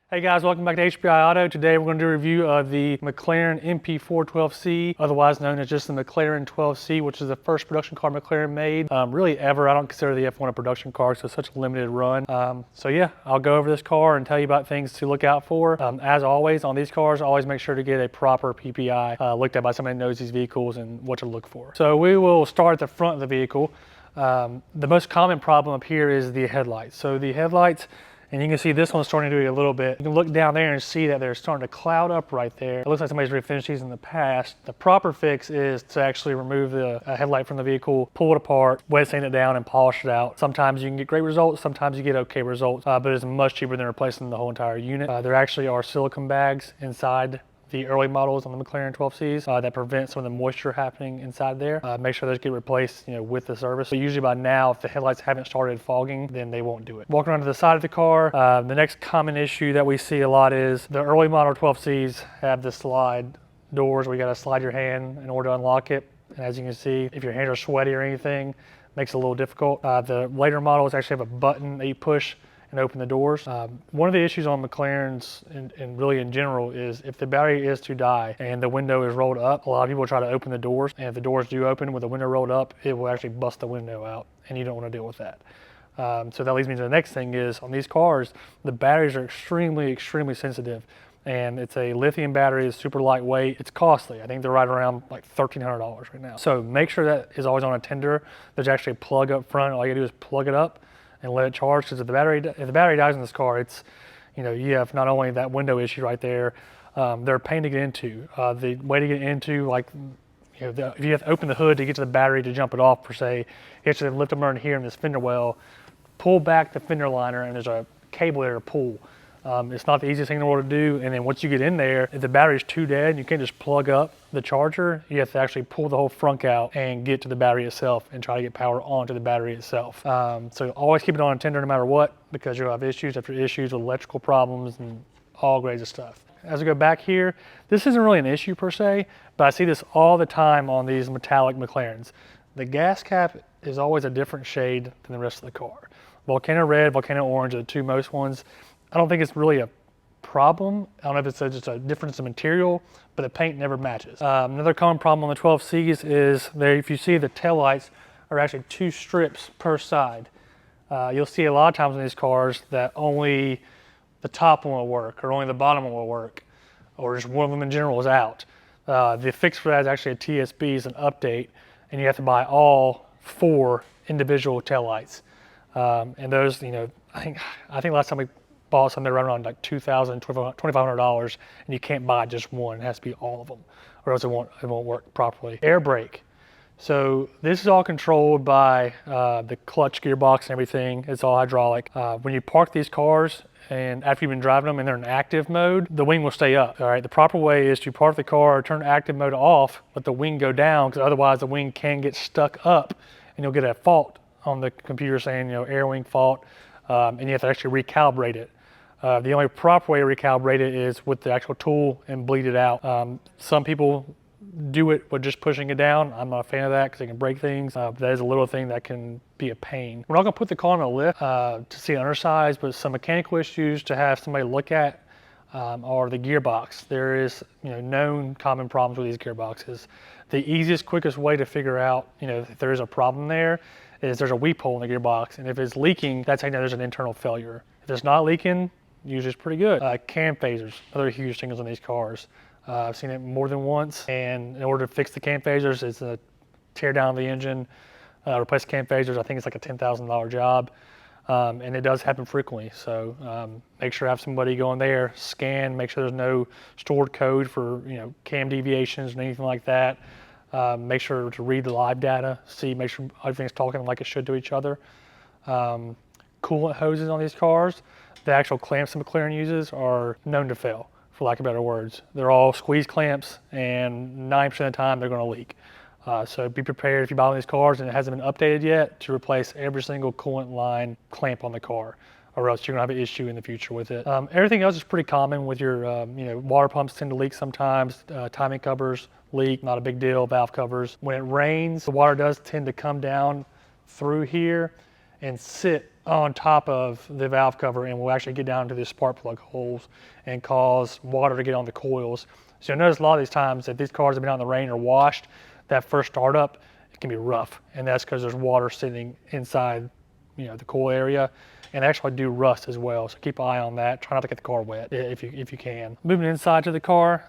Hey guys, welcome back to HPI Auto. Today we're going to do a review of the Mclaren MP4-12C, otherwise known as just the Mclaren 12C, which is the first production car Mclaren made, really ever. I don't consider the F1 a production car because it's such a limited run. So yeah, I'll go over this car and tell you about things to look out for. As always, on these cars, always make sure to get a proper PPI looked at by somebody who knows these vehicles and what to look for. So we will start at the front of the vehicle. The most common problem up here is the headlights. So the headlights, and you can see this one's starting to do a little bit. You can look down there and see that they're starting to cloud up right there. It looks like somebody's refinished these in the past. The proper fix is to actually remove the headlight from the vehicle, pull it apart, wet sand it down, and polish it out. Sometimes you can get great results, sometimes you get okay results, but it's much cheaper than replacing the whole entire unit. There actually are silicone bags inside the early models on the Mclaren 12Cs that prevent some of the moisture happening inside there. Make sure those get replaced, with the service. So usually by now, if the headlights haven't started fogging, then they won't do it. Walking around to the side of the car, the next common issue that we see a lot is the early model 12Cs have the slide doors where you got to slide your hand in order to unlock it. And as you can see, if your hands are sweaty or anything, makes it a little difficult. The later models actually have a button that you push and open the doors. One of the issues on McLarens and really in general is if the battery is to die and the window is rolled up, a lot of people try to open the doors, and if the doors do open with the window rolled up, it will actually bust the window out, and you don't want to deal with that. So that leads me to the next thing is on these cars, the batteries are extremely sensitive. And it's a lithium battery, it's super lightweight, it's costly. I think they're right around like $1,300 right now. So make sure that is always on a tender. There's actually a plug up front. All you gotta do is plug it up and let it charge, because if the battery dies in this car, it's, you have not only that window issue right there, they're a pain to get into. The way to get into, like, if you have to open the hood to get to the battery to jump it off per se, you have to lift them in here in this fender well, pull back the fender liner, and there's a cable there to pull. It's not the easiest thing in the world to do, and then once you get in there, if the battery's too dead, you can't just plug up the charger. You have to actually pull the whole frunk out and get to the battery itself and try to get power onto the battery itself. So always keep it on a tender no matter what, because you'll have issues after issues with electrical problems and all grades of stuff. As we go back here, this isn't really an issue per se, but I see this all the time on these metallic McLarens. The gas cap is always a different shade than the rest of the car. Volcano red, volcano orange are the two most ones. I don't think it's really a problem. I don't know if it's just a difference in material, but the paint never matches. Another common problem on the 12Cs is if you see the taillights are actually two strips per side. You'll see a lot of times in these cars that only the top one will work, or only the bottom one will work, or just one of them in general is out. The fix for that is actually a TSB, is an update, and you have to buy all four individual taillights. And those, I think last time we bought something around like $2,000, $2,500, and you can't buy just one. It has to be all of them, or else it won't work properly. Air brake. So this is all controlled by the clutch gearbox and everything. It's all hydraulic. When you park these cars and after you've been driving them and they're in active mode, the wing will stay up. All right. The proper way is to park the car, turn active mode off, let the wing go down, because otherwise the wing can get stuck up, and you'll get a fault on the computer saying, air wing fault, and you have to actually recalibrate it. The only proper way to recalibrate it is with the actual tool and bleed it out. Some people do it with just pushing it down. I'm not a fan of that because it can break things. That is a little thing that can be a pain. We're not gonna put the car on a lift to see the undersides, but some mechanical issues to have somebody look at are the gearbox. There is known common problems with these gearboxes. The easiest, quickest way to figure out if there is a problem there is there's a weep hole in the gearbox, and if it's leaking, that's how you know there's an internal failure. If it's not leaking, usually it's pretty good. Cam phasers, other huge things on these cars. I've seen it more than once, and in order to fix the cam phasers, it's a tear down the engine, replace cam phasers. I think it's like a $10,000 job, and it does happen frequently. So make sure to have somebody go in there, scan, make sure there's no stored code for cam deviations and anything like that. Make sure to read the live data, make sure everything's talking like it should to each other. Coolant hoses on these cars, the actual clamps that McLaren uses are known to fail, for lack of better words. They're all squeeze clamps, and 9% of the time they're going to leak. So be prepared if you buy one of these cars and it hasn't been updated yet to replace every single coolant line clamp on the car, or else you're going to have an issue in the future with it. Everything else is pretty common with your, water pumps tend to leak sometimes, timing covers leak, not a big deal, valve covers. When it rains, the water does tend to come down through here and sit on top of the valve cover and will actually get down to the spark plug holes and cause water to get on the coils. So you'll notice a lot of these times that these cars have been out in the rain or washed, that first startup, it can be rough. And that's because there's water sitting inside, the coil area, and they actually do rust as well. So keep an eye on that. Try not to get the car wet if you can. Moving inside to the car,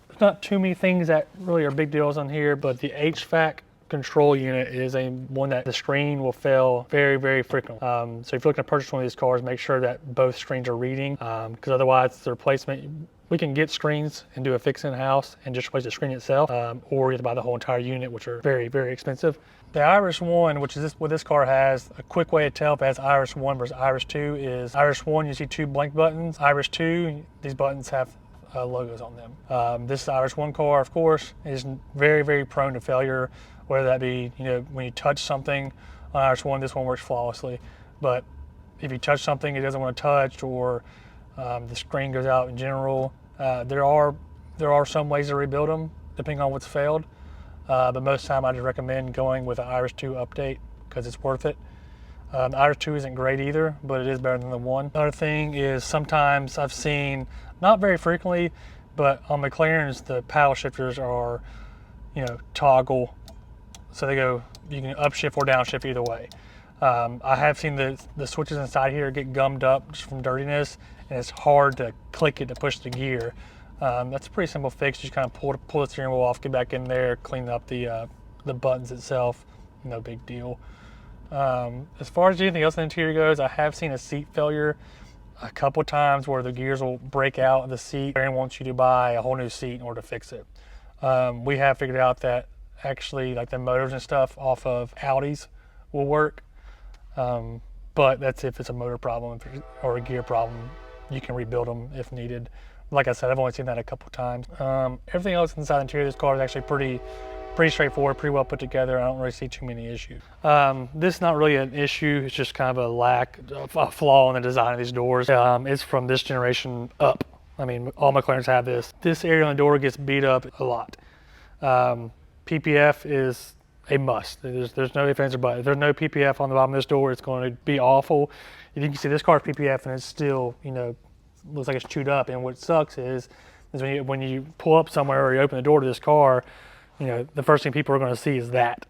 there's not too many things that really are big deals on here, but the HVAC control unit is one that the screen will fail very, very frequently. So if you're looking to purchase one of these cars, make sure that both screens are reading, because otherwise the replacement, we can get screens and do a fix in-house and just replace the screen itself, or you have to buy the whole entire unit, which are very, very expensive. The Iris 1, which is what this car has, a quick way to tell if it has Iris 1 versus Iris 2 is Iris 1, you see 2 blank buttons. Iris 2, these buttons have logos on them. This Iris 1 car, of course, is very, very prone to failure, whether that be, when you touch something on Iris 1, this one works flawlessly. But if you touch something it doesn't want to touch, or the screen goes out in general, there are some ways to rebuild them depending on what's failed. But most of the time I just recommend going with an Iris 2 update because it's worth it. The Iris 2 isn't great either, but it is better than the 1. Another thing is sometimes I've seen, not very frequently, but on McLarens the paddle shifters are, toggle. So they go, you can upshift or downshift either way. I have seen the switches inside here get gummed up just from dirtiness, and it's hard to click it to push the gear. That's a pretty simple fix. Just kind of pull the steering wheel off, get back in there, clean up the buttons itself. No big deal. As far as anything else in the interior goes, I have seen a seat failure a couple times where the gears will break out of the seat and wants you to buy a whole new seat in order to fix it. We have figured out that actually like the motors and stuff off of Audis will work, but that's if it's a motor problem or a gear problem. You can rebuild them if needed. Like I said, I've only seen that a couple times. Everything else inside the interior of this car is actually pretty straightforward, pretty well put together. I don't really see too many issues. This is not really an issue. It's just kind of a flaw in the design of these doors. It's from this generation up. I mean, all McLarens have this. This area on the door gets beat up a lot. PPF is a must. There's no ifs, ands, or buts. If there's no PPF on the bottom of this door, it's going to be awful. You can see this car's PPF and it's still, looks like it's chewed up. And what sucks is when you pull up somewhere or you open the door to this car, the first thing people are going to see is that.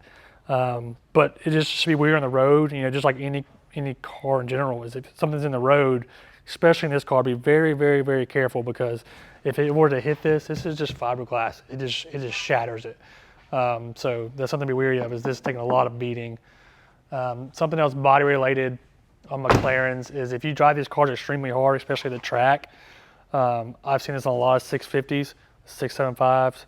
But it just should be weird on the road, just like any car in general. Is if something's in the road, especially in this car, be very, very, very careful, because if it were to hit this is just fiberglass. It just shatters it. So that's something to be wary of, is this taking a lot of beating. Something else body related on McLarens is if you drive these cars extremely hard, especially the track, I've seen this on a lot of 650s, 675s,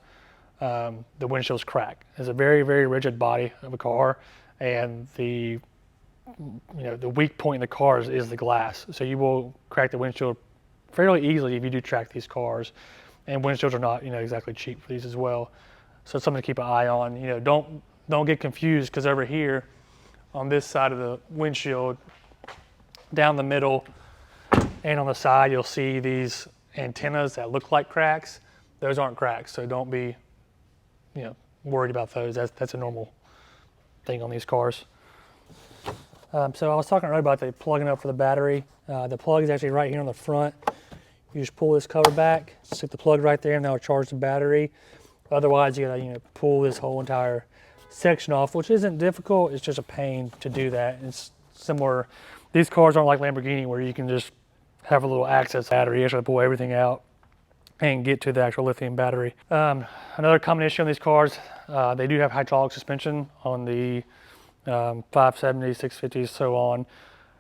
the windshields crack. It's a very, very rigid body of a car, and the weak point in the car is the glass. So you will crack the windshield fairly easily if you do track these cars, and windshields are not exactly cheap for these as well. So it's something to keep an eye on. Don't get confused, because over here on this side of the windshield, down the middle and on the side, you'll see these antennas that look like cracks. Those aren't cracks, so don't be worried about those. That's a normal thing on these cars. So I was talking earlier about the plugging up for the battery. The plug is actually right here on the front. You just pull this cover back, stick the plug right there, and that'll charge the battery. Otherwise, you gotta pull this whole entire section off, which isn't difficult. It's just a pain to do that. It's similar. These cars aren't like Lamborghini where you can just have a little access battery. You actually pull everything out and get to the actual lithium battery. Another common issue on these cars, they do have hydraulic suspension on the 570s, 650s, so on.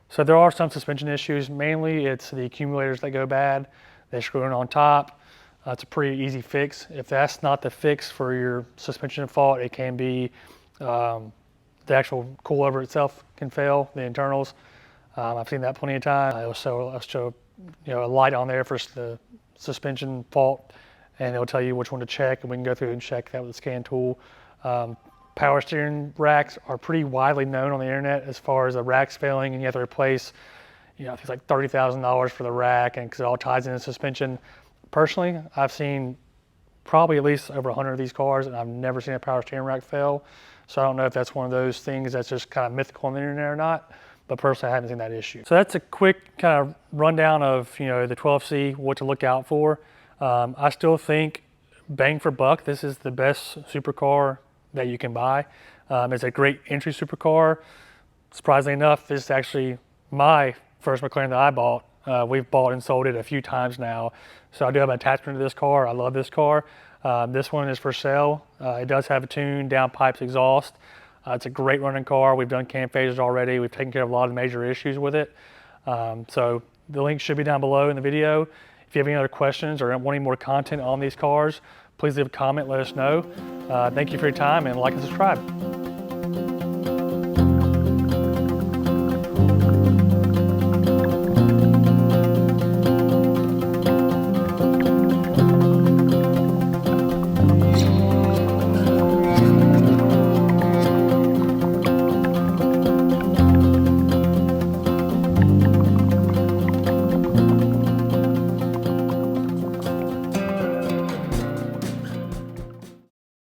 So there are some suspension issues. Mainly it's the accumulators that go bad. They screw in on top. It's a pretty easy fix. If that's not the fix for your suspension fault, it can be the actual coilover itself can fail, the internals. I've seen that plenty of times. I'll show a light on there for the suspension fault, and it'll tell you which one to check, and we can go through and check that with the scan tool. Power steering racks are pretty widely known on the internet as far as the racks failing, and you have to replace, I think it's like $30,000 for the rack, and because it all ties into suspension. Personally, I've seen probably at least over 100 of these cars, and I've never seen a power steering rack fail. So I don't know if that's one of those things that's just kind of mythical on the internet or not. but personally I haven't seen that issue. So that's a quick kind of rundown of, you know, the 12C, what to look out for. I still think bang for buck, this is the best supercar that you can buy. It's a great entry supercar. Surprisingly enough, this is actually my first McLaren that I bought. We've bought and sold it a few times now, so I do have an attachment to this car. I love this car. This one is for sale. It does have a tuned downpipes exhaust. It's a great running car. We've done cam phases already. We've taken care of a lot of major issues with it. So the link should be down below in the video. If you have any other questions or want any more content on these cars, please leave a comment, let us know. Thank you for your time, and like and subscribe.